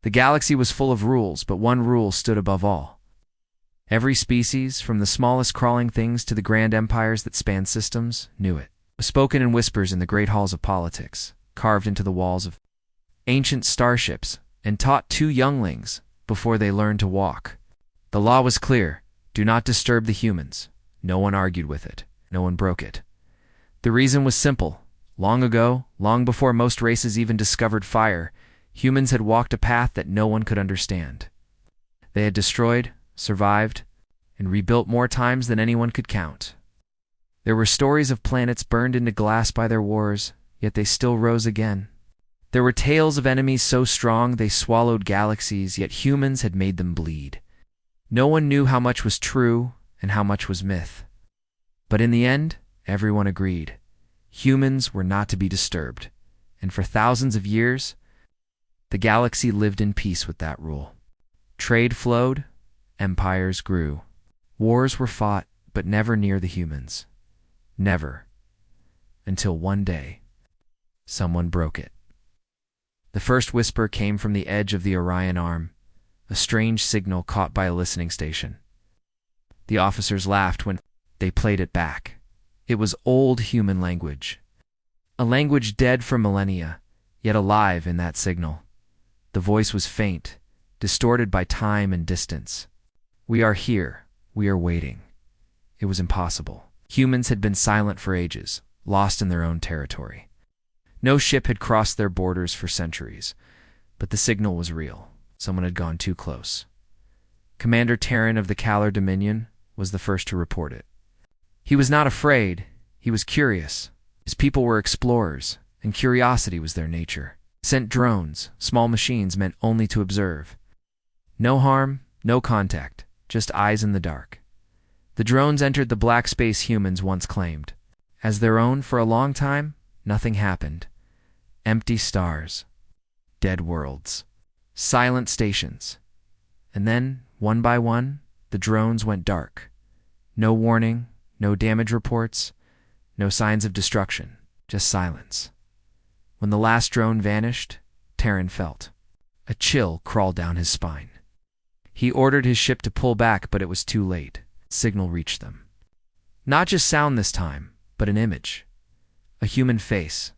The galaxy was full of rules, but one rule stood above all. Every species, from the smallest crawling things to the grand empires that spanned systems, knew it. It was spoken in whispers in the great halls of politics, carved into the walls of ancient starships, and taught two younglings before they learned to walk. The law was clear: do not disturb the humans. No one argued with it. No one broke it. The reason was simple. Long ago, long before most races even discovered fire, humans had walked a path that no one could understand. They had destroyed, survived, and rebuilt more times than anyone could count. There were stories of planets burned into glass by their wars, yet they still rose again. There were tales of enemies so strong they swallowed galaxies, yet humans had made them bleed. No one knew how much was true and how much was myth. But in the end, everyone agreed. Humans were not to be disturbed, and for thousands of years, the galaxy lived in peace with that rule. Trade flowed, empires grew. Wars were fought, but never near the humans. Never. Until one day, someone broke it. The first whisper came from the edge of the Orion Arm, a strange signal caught by a listening station. The officers laughed when they played it back. It was old human language. A language dead for millennia, yet alive in that signal. The voice was faint, distorted by time and distance. We are here. We are waiting. It was impossible. Humans had been silent for ages, lost in their own territory. No ship had crossed their borders for centuries, but the signal was real. Someone had gone too close. Commander Terran of the Kalar Dominion was the first to report it. He was not afraid. He was curious. His people were explorers, and curiosity was their nature. Sent drones, small machines meant only to observe. No harm, no contact, just eyes in the dark. The drones entered the black space humans once claimed. As their own for a long time, nothing happened. Empty stars, dead worlds, silent stations. And then, one by one, the drones went dark. No warning, no damage reports, no signs of destruction, just silence. When the last drone vanished, Terran felt. A chill crawled down his spine. He ordered his ship to pull back, but it was too late. Signal reached them. Not just sound this time, but an image. A human face.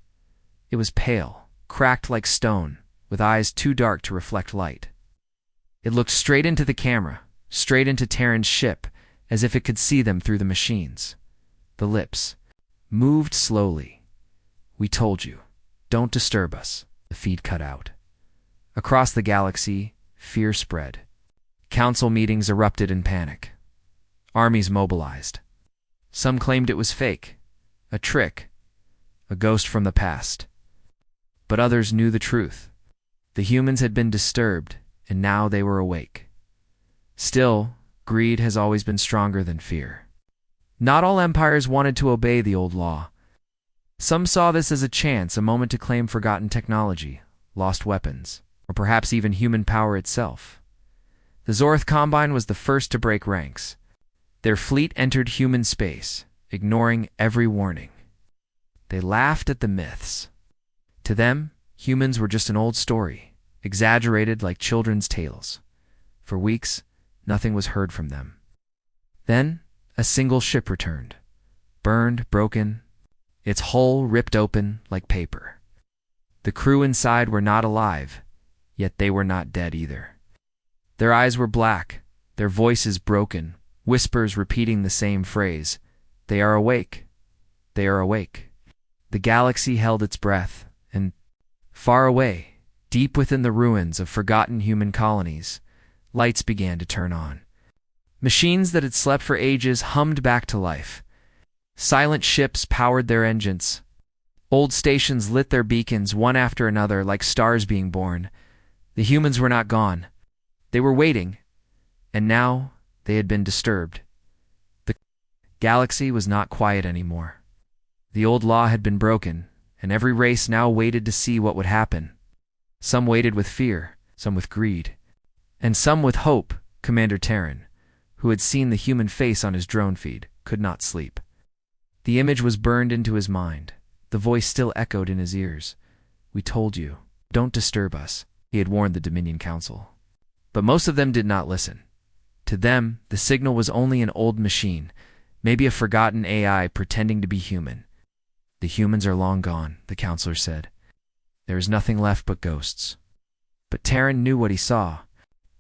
It was pale, cracked like stone, with eyes too dark to reflect light. It looked straight into the camera, straight into Terran's ship, as if it could see them through the machines. The lips moved slowly. "We told you. Don't disturb us." The feed cut out. Across the galaxy, fear spread. Council meetings erupted in panic. Armies mobilized. Some claimed it was fake, a trick, a ghost from the past. But others knew the truth. The humans had been disturbed, and now they were awake. Still, greed has always been stronger than fear. Not all empires wanted to obey the old law. Some saw this as a chance, a moment to claim forgotten technology, lost weapons, or perhaps even human power itself. The Zorth Combine was the first to break ranks. Their fleet entered human space, ignoring every warning. They laughed at the myths. To them, humans were just an old story, exaggerated like children's tales. For weeks, nothing was heard from them. Then, a single ship returned, burned, broken, its hull ripped open like paper. The crew inside were not alive, yet they were not dead either. Their eyes were black, their voices broken, whispers repeating the same phrase. "They are awake. They are awake." The galaxy held its breath, and far away, deep within the ruins of forgotten human colonies, lights began to turn on. Machines that had slept for ages hummed back to life. Silent ships powered their engines. Old stations lit their beacons one after another like stars being born. The humans were not gone. They were waiting, and now they had been disturbed. The galaxy was not quiet anymore. The old law had been broken, and every race now waited to see what would happen. Some waited with fear, some with greed, and some with hope. Commander Terran, who had seen the human face on his drone feed, could not sleep. The image was burned into his mind. The voice still echoed in his ears. "We told you. Don't disturb us." he had warned the Dominion Council. But most of them did not listen. To them, the signal was only an old machine, maybe a forgotten AI pretending to be human. The humans are long gone, the counselor said. There is nothing left but ghosts. But Terran knew what he saw,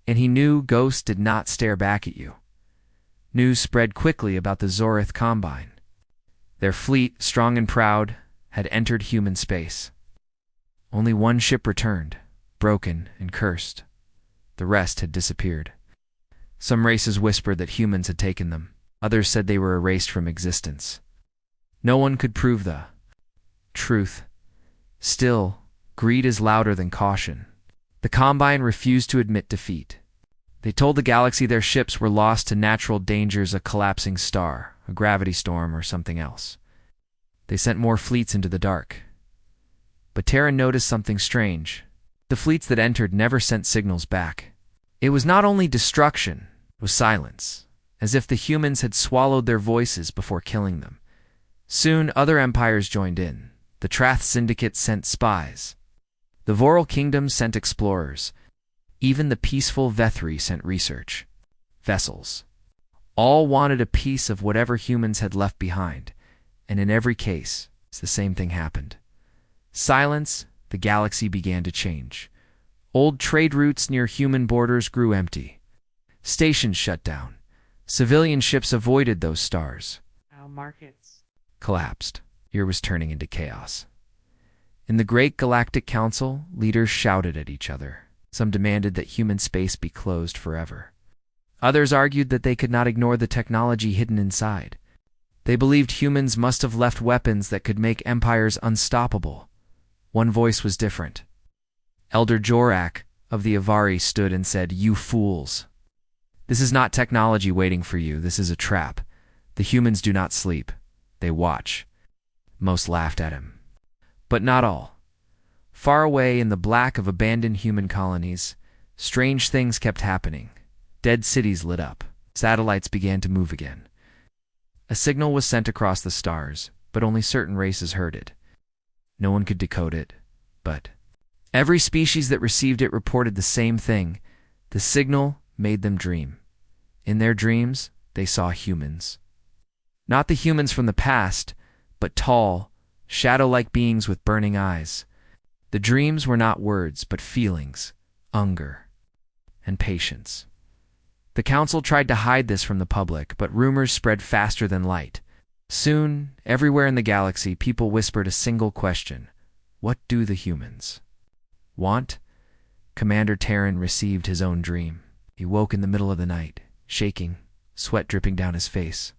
and he knew ghosts did not stare back at you. News spread quickly about the Zorith Combine. Their fleet, strong and proud, had entered human space. Only one ship returned, broken and cursed. The rest had disappeared. Some races whispered that humans had taken them. Others said they were erased from existence. No one could prove the truth. Still, greed is louder than caution. The Combine refused to admit defeat. They told the galaxy their ships were lost to natural dangers, a collapsing star, a gravity storm, or something else. They sent more fleets into the dark. But Terran noticed something strange. The fleets that entered never sent signals back. It was not only destruction, it was silence, as if the humans had swallowed their voices before killing them. Soon, other empires joined in. The Trath Syndicate sent spies. The Voral Kingdom sent explorers. Even the peaceful Vethri sent research. Vessels. All wanted a piece of whatever humans had left behind, and in every case, the same thing happened. Silence, the galaxy began to change. Old trade routes near human borders grew empty. Stations shut down. Civilian ships avoided those stars. Our markets collapsed. Year was turning into chaos. In the Great Galactic Council, leaders shouted at each other. Some demanded that human space be closed forever. Others argued that they could not ignore the technology hidden inside. They believed humans must have left weapons that could make empires unstoppable. One voice was different. Elder Jorak of the Avari stood and said, "You fools. This is not technology waiting for you. This is a trap. The humans do not sleep. They watch." Most laughed at him. But not all. Far away in the black of abandoned human colonies, strange things kept happening. Dead cities lit up. Satellites began to move again. A signal was sent across the stars, but only certain races heard it. No one could decode it, but every species that received it reported the same thing. The signal made them dream. In their dreams, they saw humans. Not the humans from the past, but tall, shadow-like beings with burning eyes. The dreams were not words, but feelings, hunger, and patience. The council tried to hide this from the public, but rumors spread faster than light. Soon, everywhere in the galaxy, people whispered a single question. What do the humans want? Commander Terran received his own dream. He woke in the middle of the night, shaking, sweat dripping down his face.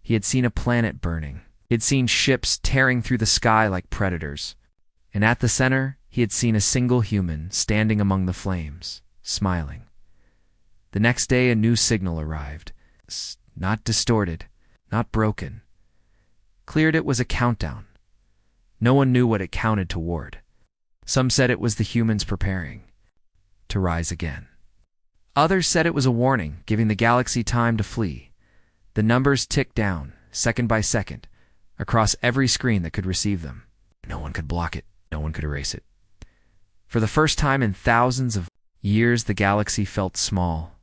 He had seen a planet burning. He had seen ships tearing through the sky like predators. And at the center, he had seen a single human standing among the flames, smiling. The next day, a new signal arrived. Not distorted, not broken. Cleared it was a countdown. No one knew what it counted toward. Some said it was the humans preparing to rise again. Others said it was a warning, giving the galaxy time to flee. The numbers ticked down, second by second, across every screen that could receive them. No one could block it. No one could erase it. For the first time in thousands of years, the galaxy felt small.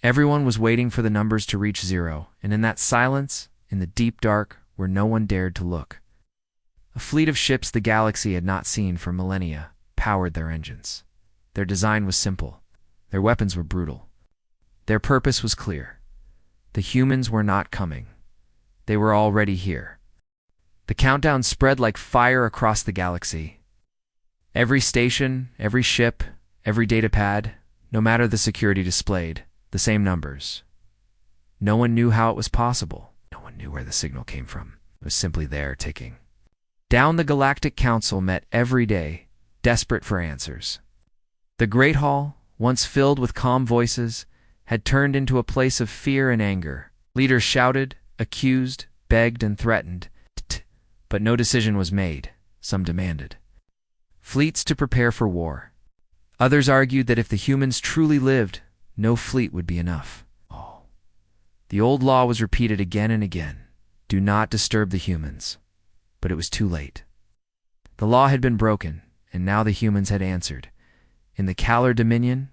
Everyone was waiting for the numbers to reach zero, and in that silence, in the deep dark, where no one dared to look, a fleet of ships the galaxy had not seen for millennia powered their engines. Their design was simple. Their weapons were brutal. Their purpose was clear. The humans were not coming. They were already here. The countdown spread like fire across the galaxy. Every station, every ship, every datapad, no matter the security displayed, the same numbers. No one knew how it was possible. No one knew where the signal came from. It was simply there, ticking. Down the Galactic Council met every day, desperate for answers. The Great Hall, once filled with calm voices, had turned into a place of fear and anger. Leaders shouted, accused, begged, and threatened, but no decision was made. Some demanded fleets to prepare for war. Others argued that if the humans truly lived, no fleet would be enough. The old law was repeated again and again. Do not disturb the humans. But it was too late. The law had been broken, and now the humans had answered. In the Kalar Dominion,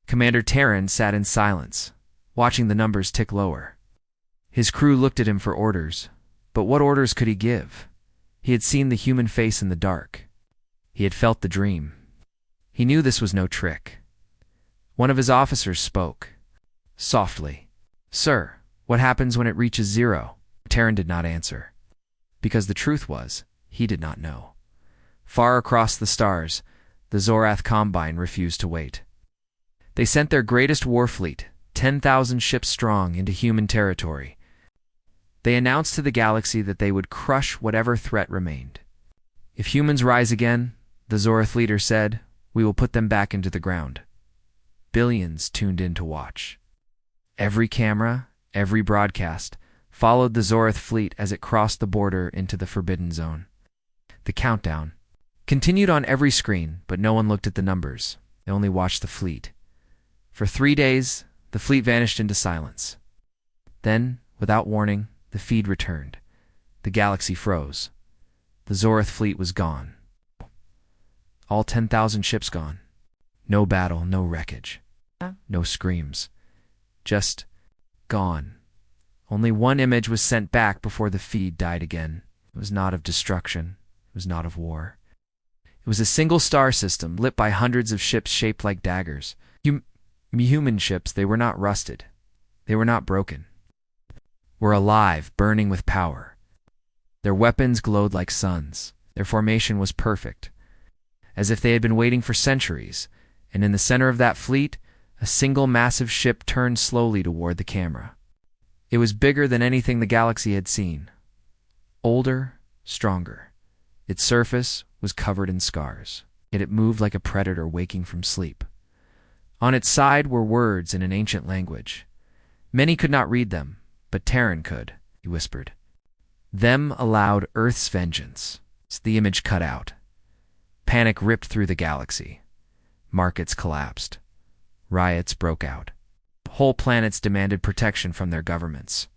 Commander Terran sat in silence, watching the numbers tick lower. His crew looked at him for orders, but what orders could he give? He had seen the human face in the dark. He had felt the dream. He knew this was no trick. One of his officers spoke, softly. "Sir, what happens when it reaches 0? Terran did not answer, because the truth was, he did not know. Far across the stars, the Zorath Combine refused to wait. They sent their greatest war fleet, 10,000 ships strong, into human territory. They announced to the galaxy that they would crush whatever threat remained. If humans rise again, the Zorath leader said, we will put them back into the ground. Billions tuned in to watch. Every camera, every broadcast, followed the Zorath fleet as it crossed the border into the Forbidden Zone. The countdown continued on every screen, but no one looked at the numbers. They only watched the fleet. For 3 days, the fleet vanished into silence. Then, without warning, the feed returned. The galaxy froze. The Zorath fleet was gone. All 10,000 ships gone. No battle, no wreckage. No screams. Just gone. Only one image was sent back before the feed died again. It was not of destruction. It was not of war. It was a single star system lit by hundreds of ships shaped like daggers. Human ships, they were not rusted. They were not broken. Were alive, burning with power. Their weapons glowed like suns. Their formation was perfect, as if they had been waiting for centuries, and in the center of that fleet, a single massive ship turned slowly toward the camera. It was bigger than anything the galaxy had seen. Older, stronger. Its surface was covered in scars, yet it moved like a predator waking from sleep. On its side were words in an ancient language. Many could not read them, but Terran could, he whispered. Them allowed Earth's vengeance. The image cut out. Panic ripped through the galaxy. Markets collapsed. Riots broke out. Whole planets demanded protection from their governments.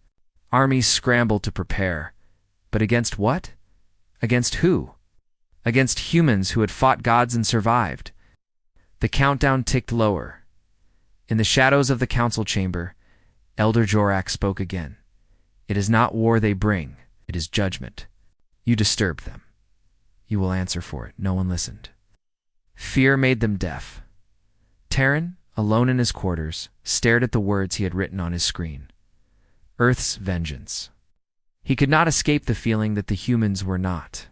Armies scrambled to prepare. But against what? Against who? Against humans who had fought gods and survived. The countdown ticked lower. In the shadows of the council chamber, Elder Jorak spoke again. It is not war they bring, it is judgment. You disturbed them. You will answer for it. No one listened. Fear made them deaf. Terran, alone in his quarters, stared at the words he had written on his screen. Earth's vengeance. He could not escape the feeling that the humans were not.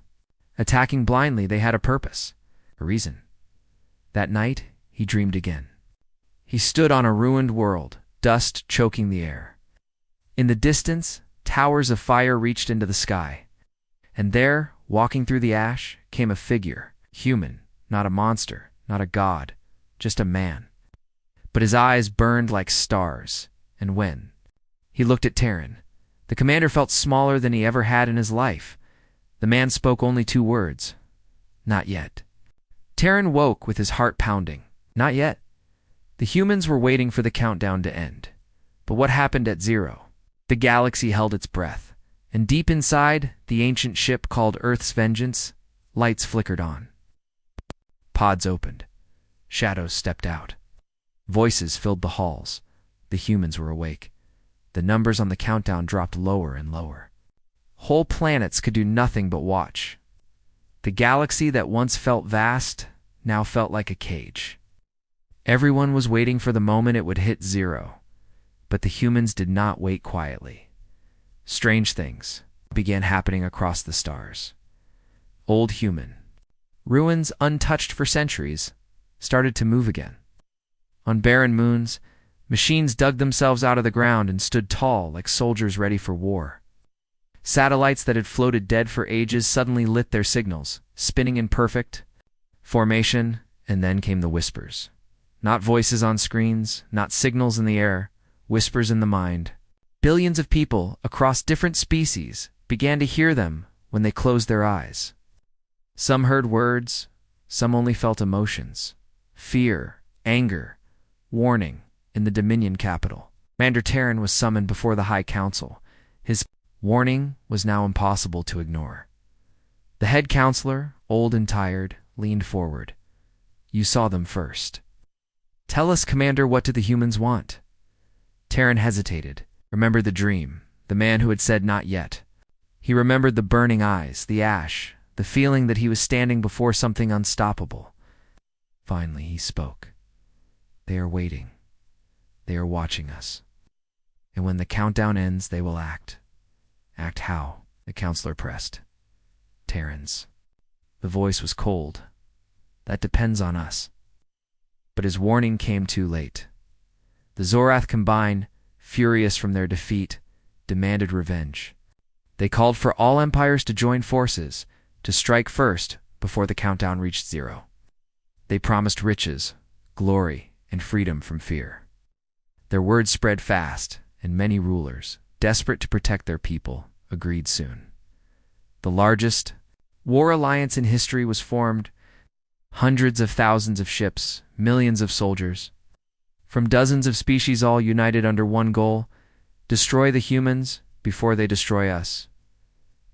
Attacking blindly, they had a purpose, a reason. That night, he dreamed again. He stood on a ruined world, dust choking the air. In the distance, towers of fire reached into the sky. And there, walking through the ash, came a figure, human, not a monster, not a god, just a man. But his eyes burned like stars, and when he looked at Terran, the commander felt smaller than he ever had in his life. The man spoke only 2 words. Not yet. Terran woke with his heart pounding. Not yet. The humans were waiting for the countdown to end. But what happened at 0? The galaxy held its breath, and deep inside, the ancient ship called Earth's Vengeance, lights flickered on. Pods opened. Shadows stepped out. Voices filled the halls. The humans were awake. The numbers on the countdown dropped lower and lower. Whole planets could do nothing but watch. The galaxy that once felt vast now felt like a cage. Everyone was waiting for the moment it would hit 0, but the humans did not wait quietly. Strange things began happening across the stars. Old human, ruins untouched for centuries, started to move again. On barren moons, machines dug themselves out of the ground and stood tall like soldiers ready for war. Satellites that had floated dead for ages suddenly lit their signals, spinning in perfect formation, and then came the whispers. Not voices on screens, not signals in the air, whispers in the mind. Billions of people across different species began to hear them when they closed their eyes. Some heard words, some only felt emotions. Fear, anger, warning in the Dominion capital. Commander Terran was summoned before the High Council. His warning was now impossible to ignore. The head counselor, old and tired, leaned forward. You saw them first. Tell us, Commander, what do the humans want? Terran hesitated, remembered the dream, the man who had said not yet. He remembered the burning eyes, the ash, the feeling that he was standing before something unstoppable. Finally, he spoke. They are waiting. They are watching us. And when the countdown ends, they will act. Act how? The counselor pressed. Terrans. The voice was cold. That depends on us. But his warning came too late. The Zorath combined, furious from their defeat, demanded revenge. They called for all empires to join forces, to strike first before the countdown reached 0. They promised riches, glory, and freedom from fear. Their words spread fast, and many rulers, desperate to protect their people, agreed soon. The largest war alliance in history was formed. Hundreds of thousands of ships, millions of soldiers, from dozens of species all united under one goal: destroy the humans before they destroy us.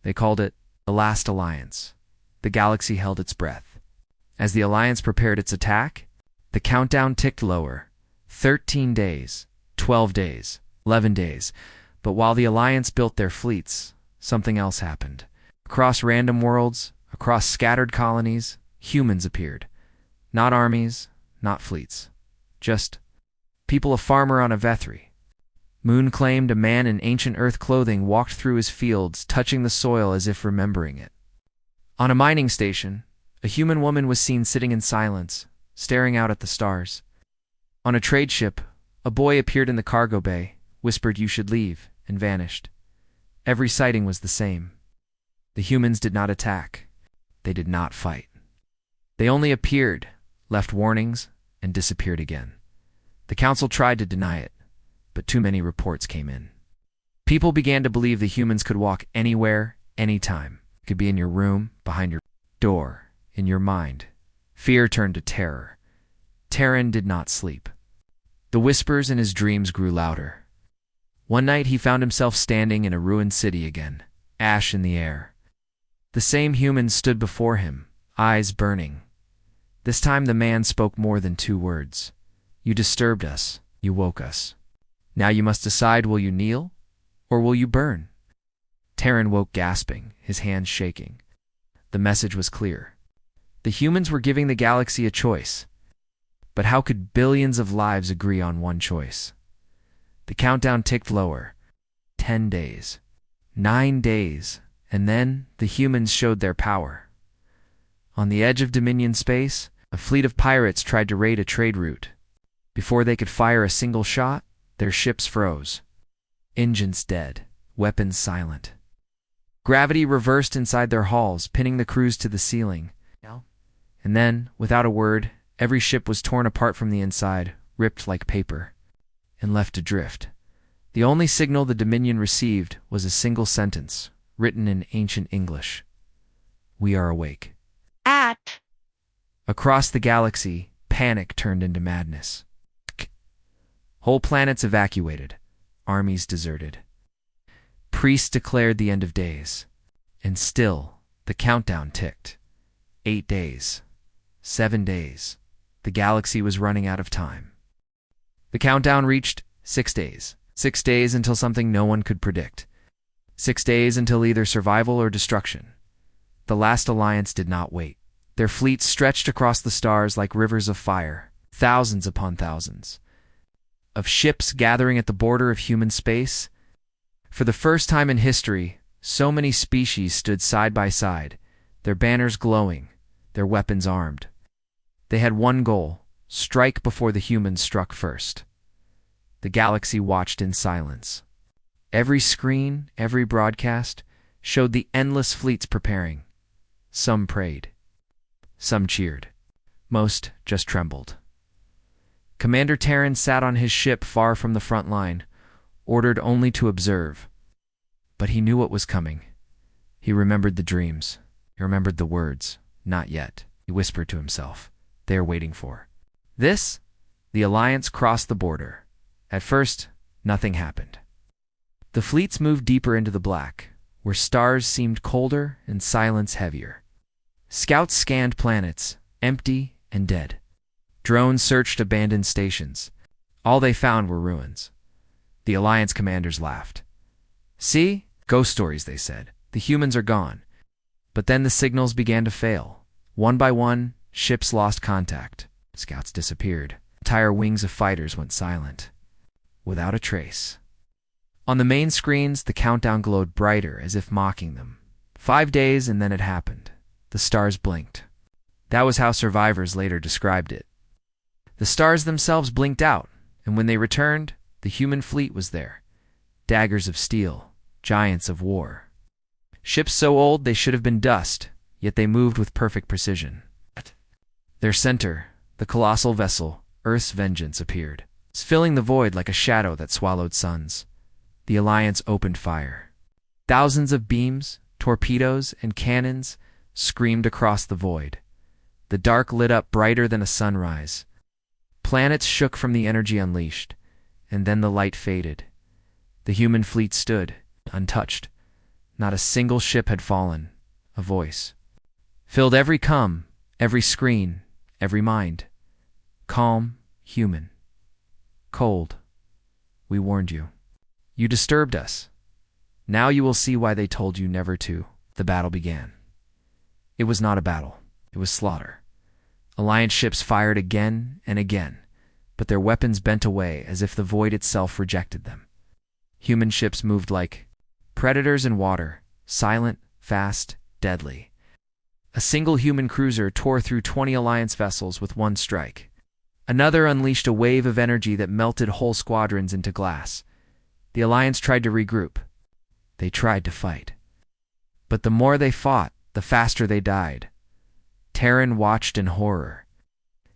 They called it the Last Alliance. The galaxy held its breath. As the Alliance prepared its attack, the countdown ticked lower. 13 days, 12 days, 11 days. But while the Alliance built their fleets, something else happened. Across random worlds, across scattered colonies, humans appeared. Not armies, not fleets. Just people. A farmer on a Vethri. Moon claimed a man in ancient earth clothing walked through his fields, touching the soil as if remembering it. On a mining station, a human woman was seen sitting in silence, staring out at the stars. On a trade ship, a boy appeared in the cargo bay, whispered "You should leave," and vanished. Every sighting was the same. The humans did not attack. They did not fight. They only appeared, left warnings, and disappeared again. The council tried to deny it, but too many reports came in. People began to believe the humans could walk anywhere, anytime. It could be in your room, behind your door, in your mind. Fear turned to terror. Terran did not sleep. The whispers in his dreams grew louder. One night he found himself standing in a ruined city again, ash in the air. The same humans stood before him, eyes burning. This time the man spoke more than 2 words. You disturbed us. You woke us. Now you must decide, will you kneel or will you burn? Terran woke gasping, his hands shaking. The message was clear. The humans were giving the galaxy a choice. But how could billions of lives agree on one choice? The countdown ticked lower. 10 days. 9 days. And then the humans showed their power. On the edge of Dominion space, a fleet of pirates tried to raid a trade route. Before they could fire a single shot, their ships froze. Engines dead, weapons silent. Gravity reversed inside their hulls, pinning the crews to the ceiling. And then, without a word, every ship was torn apart from the inside, ripped like paper, and left adrift. The only signal the Dominion received was a single sentence, written in ancient English. We are awake. Across the galaxy, panic turned into madness. Whole planets evacuated, armies deserted. Priests declared the end of days. And still, the countdown ticked. 8 days. 7 days. The galaxy was running out of time. The countdown reached 6 days. 6 days until something no one could predict. 6 days until either survival or destruction. The Last Alliance did not wait. Their fleets stretched across the stars like rivers of fire, thousands upon thousands. Of ships gathering at the border of human space. For the first time in history, so many species stood side by side, their banners glowing, their weapons armed. They had one goal: strike before the humans struck first. The galaxy watched in silence. Every screen, every broadcast, showed the endless fleets preparing. Some prayed. Some cheered. Most just trembled. Commander Terran sat on his ship far from the front line, ordered only to observe. But he knew what was coming. He remembered the dreams. He remembered the words. Not yet, he whispered to himself. They are waiting for this. The Alliance crossed the border. At first, nothing happened. The fleets moved deeper into the black, where stars seemed colder and silence heavier. Scouts scanned planets, empty and dead. Drones searched abandoned stations. All they found were ruins. The Alliance commanders laughed. "See? Ghost stories," they said. "The humans are gone." But then the signals began to fail. One by one, ships lost contact. Scouts disappeared. Entire wings of fighters went silent, without a trace. On the main screens, the countdown glowed brighter, as if mocking them. 5 days, and then it happened. The stars blinked. That was how survivors later described it. The stars themselves blinked out, and when they returned, the human fleet was there. Daggers of steel, giants of war. Ships so old they should have been dust, yet they moved with perfect precision. Their center, the colossal vessel, Earth's Vengeance, appeared, filling the void like a shadow that swallowed suns. The Alliance opened fire. Thousands of beams, torpedoes, and cannons screamed across the void. The dark lit up brighter than a sunrise. Planets shook from the energy unleashed, and then the light faded. The human fleet stood, untouched. Not a single ship had fallen. A voice filled every com, every screen, every mind. Calm, human. Cold. We warned you. You disturbed us. Now you will see why they told you never to. The battle began. It was not a battle. It was slaughter. Alliance ships fired again and again, but their weapons bent away as if the void itself rejected them. Human ships moved like predators in water, silent, fast, deadly. A single human cruiser tore through 20 Alliance vessels with one strike. Another unleashed a wave of energy that melted whole squadrons into glass. The Alliance tried to regroup. They tried to fight. But the more they fought, the faster they died. Terran watched in horror.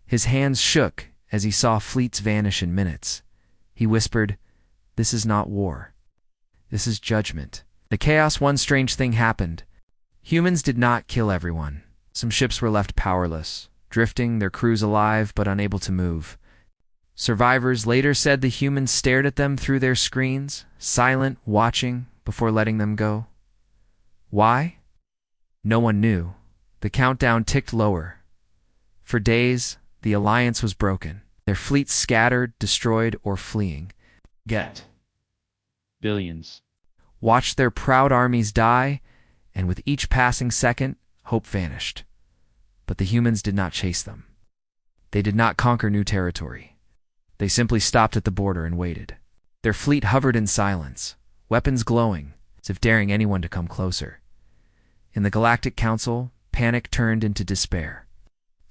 His hands shook as he saw fleets vanish in minutes. He whispered, "This is not war. This is judgment." The chaos, one strange thing happened. Humans did not kill everyone. Some ships were left powerless, drifting, their crews alive but unable to move. Survivors later said the humans stared at them through their screens, silent, watching, before letting them go. Why? No one knew. The countdown ticked lower. For days, the Alliance was broken. Their fleets scattered, destroyed, or fleeing. Billions. Watched their proud armies die, and with each passing second, hope vanished. But the humans did not chase them. They did not conquer new territory. They simply stopped at the border and waited. Their fleet hovered in silence, weapons glowing, as if daring anyone to come closer. In the Galactic Council, panic turned into despair.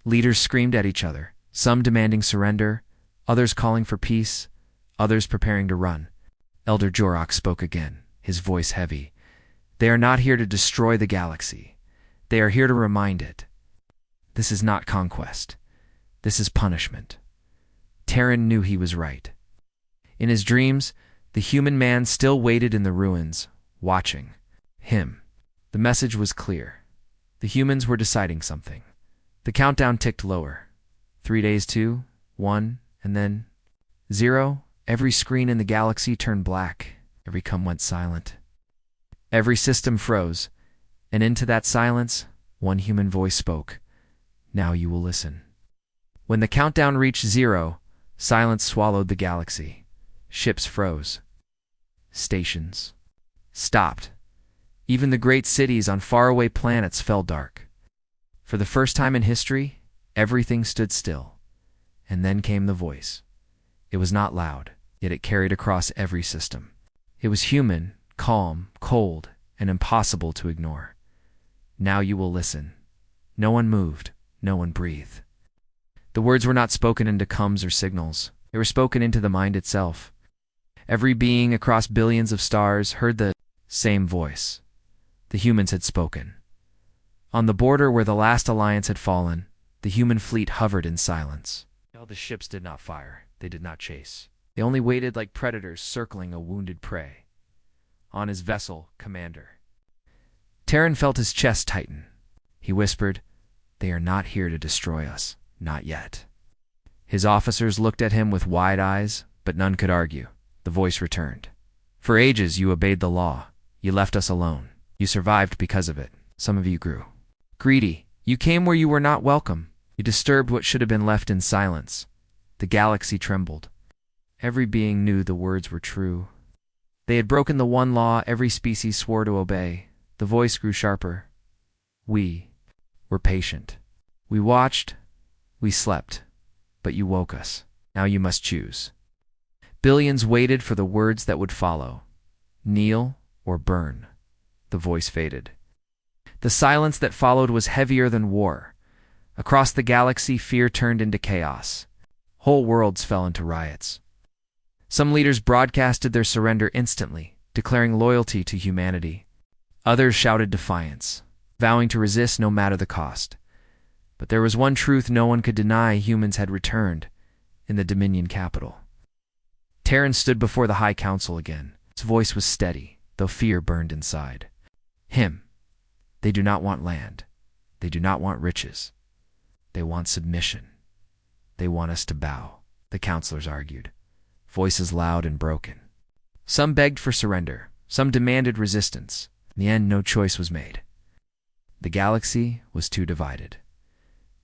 Leaders screamed at each other, some demanding surrender, others calling for peace, others preparing to run. Elder Jorok spoke again, his voice heavy. "They are not here to destroy the galaxy. They are here to remind it. This is not conquest. This is punishment." Terran knew he was right. In his dreams, the human man still waited in the ruins, watching him. The message was clear. The humans were deciding something. The countdown ticked lower. 3 days, 2, 1, and then 0. Every screen in the galaxy turned black. Every com went silent. Every system froze, and into that silence, one human voice spoke. "Now you will listen." When the countdown reached 0, silence swallowed the galaxy. Ships froze. Stations stopped. Even the great cities on faraway planets fell dark. For the first time in history, everything stood still. And then came the voice. It was not loud, yet it carried across every system. It was human, calm, cold, and impossible to ignore. "Now you will listen." No one moved. No one breathed. The words were not spoken into coms or signals. They were spoken into the mind itself. Every being across billions of stars heard the same voice. The humans had spoken. On the border where the last alliance had fallen, the human fleet hovered in silence. The ships did not fire. They did not chase. They only waited like predators circling a wounded prey. On his vessel, Commander. Terran felt his chest tighten. He whispered, "They are not here to destroy us. Not yet." His officers looked at him with wide eyes, but none could argue. The voice returned. "For ages you obeyed the law. You left us alone. You survived because of it. Some of you grew. Greedy, you came where you were not welcome. You disturbed what should have been left in silence. The galaxy trembled. Every being knew the words were true. They had broken the one law every species swore to obey. The voice grew sharper. We were patient. We watched. We slept. But you woke us. Now you must choose. Billions waited for the words that would follow. Kneel or burn. The voice faded. The silence that followed was heavier than war. Across the galaxy, fear turned into chaos. Whole worlds fell into riots. Some leaders broadcasted their surrender instantly, declaring loyalty to humanity. Others shouted defiance, vowing to resist no matter the cost. But there was one truth no one could deny: humans had returned in the Dominion capital. Terran stood before the High Council again. His voice was steady, though fear burned inside. They do not want land. They do not want riches. They want submission. They want us to bow, the counselors argued, voices loud and broken. Some begged for surrender. Some demanded resistance. In the end, no choice was made. The galaxy was too divided.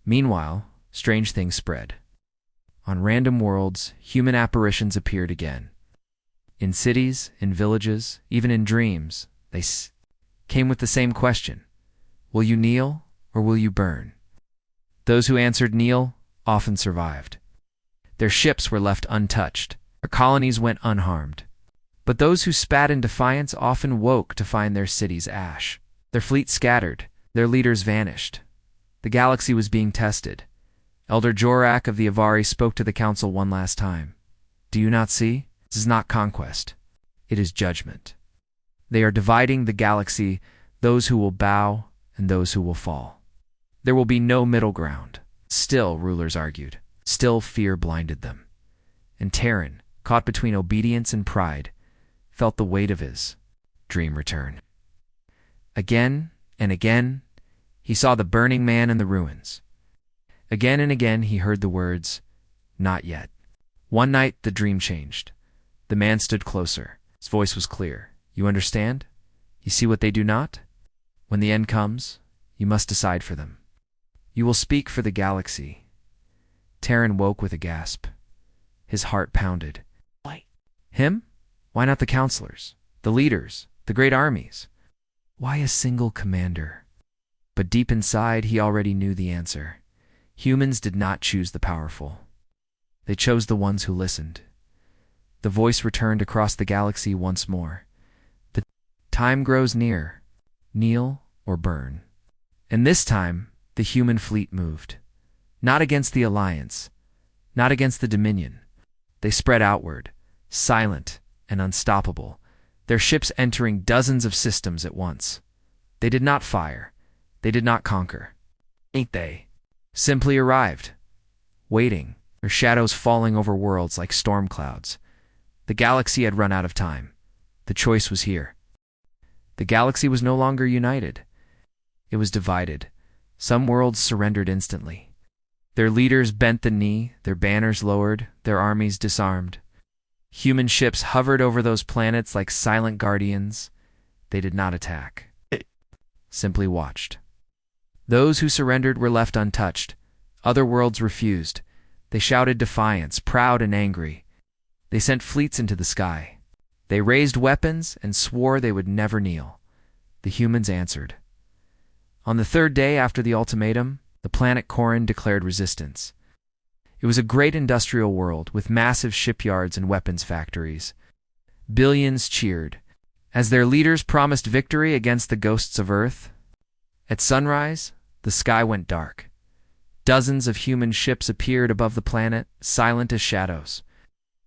Meanwhile, strange things spread. On random worlds, human apparitions appeared again. In cities, in villages, even in dreams, they came with the same question: will you kneel or will you burn? Those who answered kneel often survived. Their ships were left untouched. Their colonies went unharmed. But those who spat in defiance often woke to find their cities ash. Their fleet scattered. Their leaders vanished. The galaxy was being tested. Elder Jorak of the Avari spoke to the council one last time. Do you not see? This is not conquest. It is judgment. They are dividing the galaxy, those who will bow and those who will fall. There will be no middle ground. Still, rulers argued. Still, fear blinded them. And Terran, caught between obedience and pride, felt the weight of his dream return. Again and again, he saw the burning man in the ruins. Again and again, he heard the words, "Not yet." One night, the dream changed. The man stood closer. His voice was clear. You understand? You see what they do not? When the end comes, you must decide for them. You will speak for the galaxy. Terran woke with a gasp. His heart pounded. Why? Him? Why not the counselors, the leaders, the great armies? Why a single commander? But deep inside, he already knew the answer. Humans did not choose the powerful. They chose the ones who listened. The voice returned across the galaxy once more. The time grows near. Kneel or burn. And this time, the human fleet moved. Not against the Alliance, not against the Dominion. They spread outward, silent and unstoppable, their ships entering dozens of systems at once. They did not fire. They did not conquer. Ain't they? Simply arrived, waiting, their shadows falling over worlds like storm clouds. The galaxy had run out of time. The choice was here. The galaxy was no longer united. It was divided. Some worlds surrendered instantly. Their leaders bent the knee, their banners lowered, their armies disarmed. Human ships hovered over those planets like silent guardians. They did not attack. Simply watched. Those who surrendered were left untouched. Other worlds refused. They shouted defiance, proud and angry. They sent fleets into the sky. They raised weapons and swore they would never kneel. The humans answered. On the third day after the ultimatum, the planet Corin declared resistance. It was a great industrial world with massive shipyards and weapons factories. Billions cheered as their leaders promised victory against the ghosts of Earth. At sunrise, the sky went dark. Dozens of human ships appeared above the planet, silent as shadows.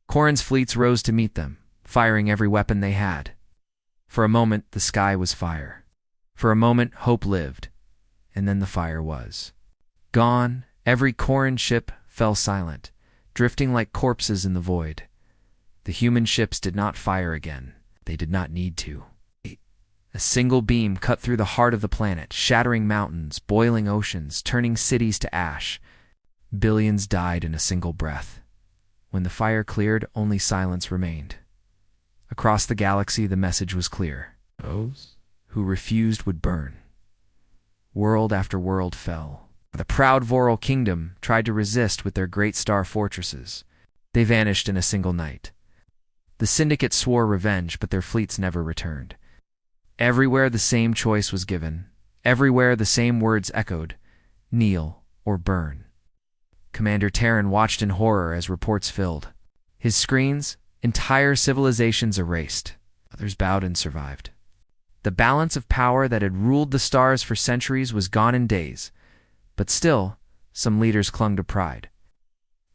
Corin's fleets rose to meet them, firing every weapon they had. For a moment, the sky was fire. For a moment, hope lived. And then the fire was gone. Every Corin ship fell silent, drifting like corpses in the void. The human ships did not fire again. They did not need to. A single beam cut through the heart of the planet, shattering mountains, boiling oceans, turning cities to ash. Billions died in a single breath. When the fire cleared, only silence remained. Across the galaxy, the message was clear. Those who refused would burn. World after world fell. The proud Voral kingdom tried to resist with their great star fortresses. They vanished in a single night. The syndicate swore revenge, but their fleets never returned. Everywhere the same choice was given. Everywhere the same words echoed: kneel or burn. Commander Terran watched in horror as reports filled his screens. Entire civilizations erased. Others bowed and survived. The balance of power that had ruled the stars for centuries was gone in days, but still, some leaders clung to pride.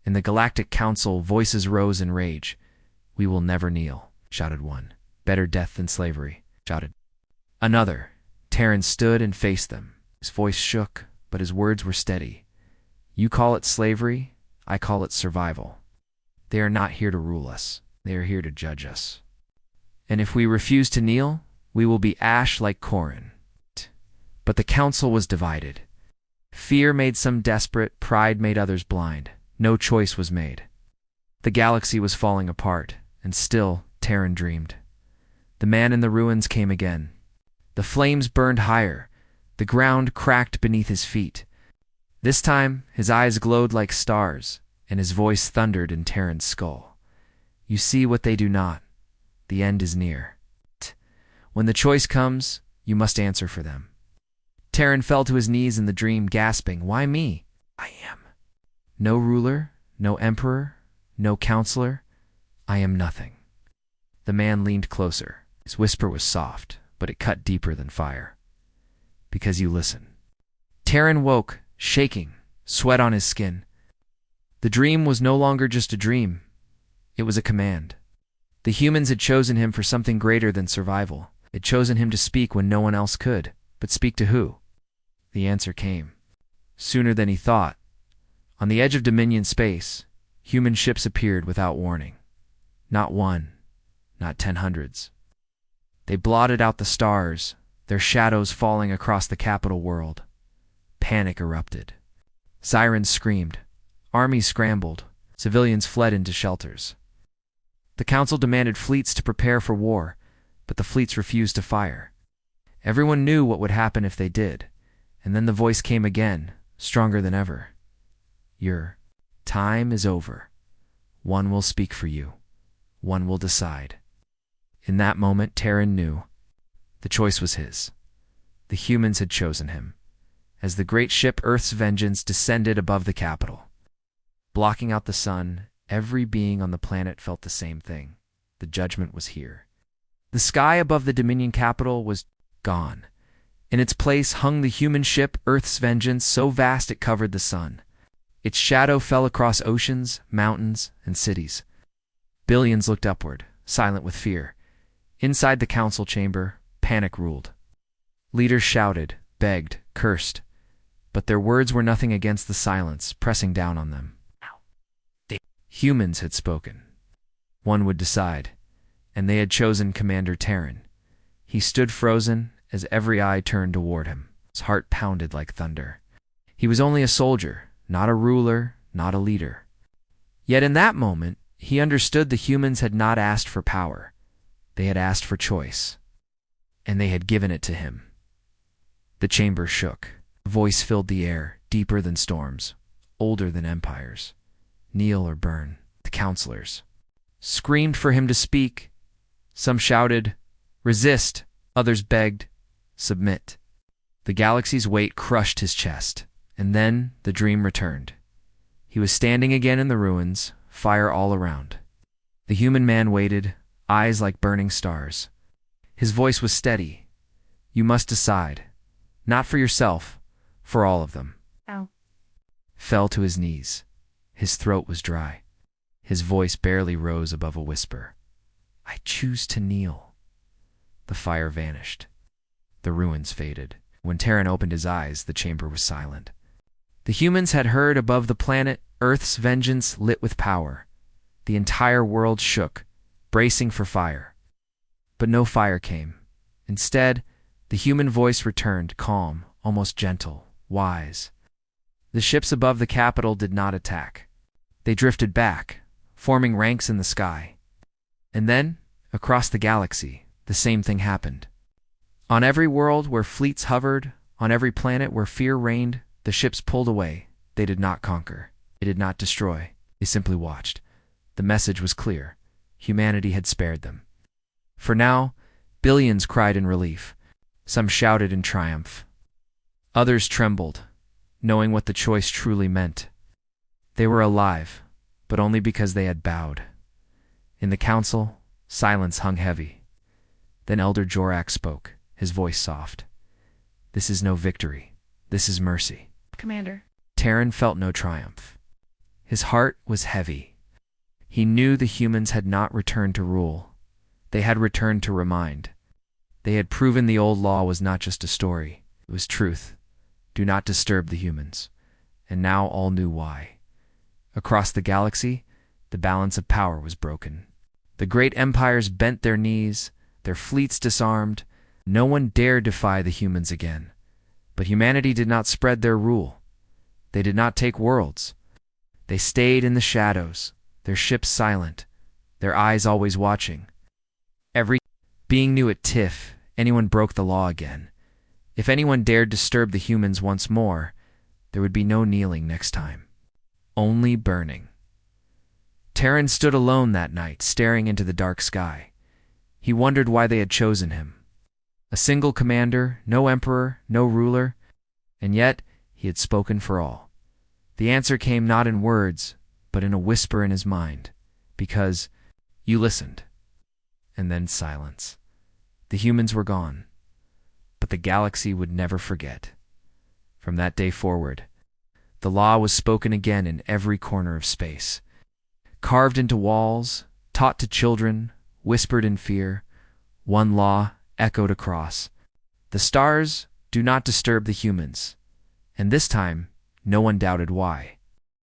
In the Galactic Council, voices rose in rage. "We will never kneel," shouted one. "Better death than slavery," shouted another. Terran stood and faced them. His voice shook, but his words were steady. "You call it slavery, I call it survival. They are not here to rule us. They are here to judge us. And if we refuse to kneel, we will be ash like Corin." But the council was divided. Fear made some desperate, pride made others blind. No choice was made. The galaxy was falling apart, and still Terran dreamed. The man in the ruins came again. The flames burned higher. The ground cracked beneath his feet. This time, his eyes glowed like stars, and his voice thundered in Terran's skull. "You see what they do not. The end is near. When the choice comes, you must answer for them." Terran fell to his knees in the dream, gasping, "Why me? I am no ruler, no emperor, no counselor. I am nothing." The man leaned closer. His whisper was soft, but it cut deeper than fire. "Because you listen." Terran woke, shaking, sweat on his skin. The dream was no longer just a dream. It was a command. The humans had chosen him for something greater than survival. Had chosen him to speak when no one else could. But speak to who? The answer came. Sooner than he thought. On the edge of Dominion space, human ships appeared without warning. Not one, not 10 hundreds. They blotted out the stars, their shadows falling across the capital world. Panic erupted. Sirens screamed. Armies scrambled. Civilians fled into shelters. The council demanded fleets to prepare for war, but the fleets refused to fire. Everyone knew what would happen if they did, and then the voice came again, stronger than ever. "Your time is over. One will speak for you. One will decide." In that moment, Terran knew. The choice was his. The humans had chosen him. As the great ship Earth's Vengeance descended above the capital, blocking out the sun, every being on the planet felt the same thing. The judgment was here. The sky above the Dominion capital was gone. In its place hung the human ship Earth's Vengeance, so vast it covered the sun. Its shadow fell across oceans, mountains, and cities. Billions looked upward, silent with fear. Inside the council chamber, panic ruled. Leaders shouted, begged, cursed, but their words were nothing against the silence pressing down on them. Humans had spoken. One would decide, and they had chosen Commander Terran. He stood frozen as every eye turned toward him. His heart pounded like thunder. He was only a soldier, not a ruler, not a leader. Yet in that moment, he understood the humans had not asked for power. They had asked for choice, and they had given it to him. The chamber shook. A voice filled the air, deeper than storms, older than empires. Kneel or burn. The counselors screamed for him to speak. Some shouted, "Resist." Others begged, "Submit." The galaxy's weight crushed his chest, and then the dream returned. He was standing again in the ruins, fire all around. The human man waited, eyes like burning stars. His voice was steady. "You must decide. Not for yourself, for all of them." Ow. Fell to his knees. His throat was dry. His voice barely rose above a whisper. "I choose to kneel." The fire vanished. The ruins faded. When Terran opened his eyes, the chamber was silent. The humans had heard above the planet Earth's Vengeance lit with power. The entire world shook, bracing for fire. But no fire came. Instead, the human voice returned, calm, almost gentle, wise. The ships above the capital did not attack. They drifted back, forming ranks in the sky. And then, across the galaxy, the same thing happened. On every world where fleets hovered, on every planet where fear reigned, The ships pulled away. They did not conquer. They did not destroy. They simply watched. The message was clear. Humanity had spared them. For now, billions cried in relief. Some shouted in triumph. Others trembled, knowing what the choice truly meant. They were alive, but only because they had bowed. In the council, silence hung heavy. Then Elder Jorak spoke, his voice soft. "This is no victory. This is mercy." Commander. Terran felt no triumph. His heart was heavy. He knew the humans had not returned to rule. They had returned to remind. They had proven the old law was not just a story. It was truth. Do not disturb the humans. And now all knew why. Across the galaxy, the balance of power was broken. The great empires bent their knees, their fleets disarmed. No one dared defy the humans again. But humanity did not spread their rule. They did not take worlds. They stayed in the shadows, their ships silent, their eyes always watching. Every being knew at TIFF, anyone broke the law again. If anyone dared disturb the humans once more, there would be no kneeling next time. Only burning. Terran stood alone that night, staring into the dark sky. He wondered why they had chosen him. A single commander, no emperor, no ruler, and yet he had spoken for all. The answer came not in words, but in a whisper in his mind, because you listened. And then silence. The humans were gone, but the galaxy would never forget. From that day forward, the law was spoken again in every corner of space. Carved into walls, taught to children, whispered in fear, one law echoed across. The stars do not disturb the humans, and this time no one doubted why.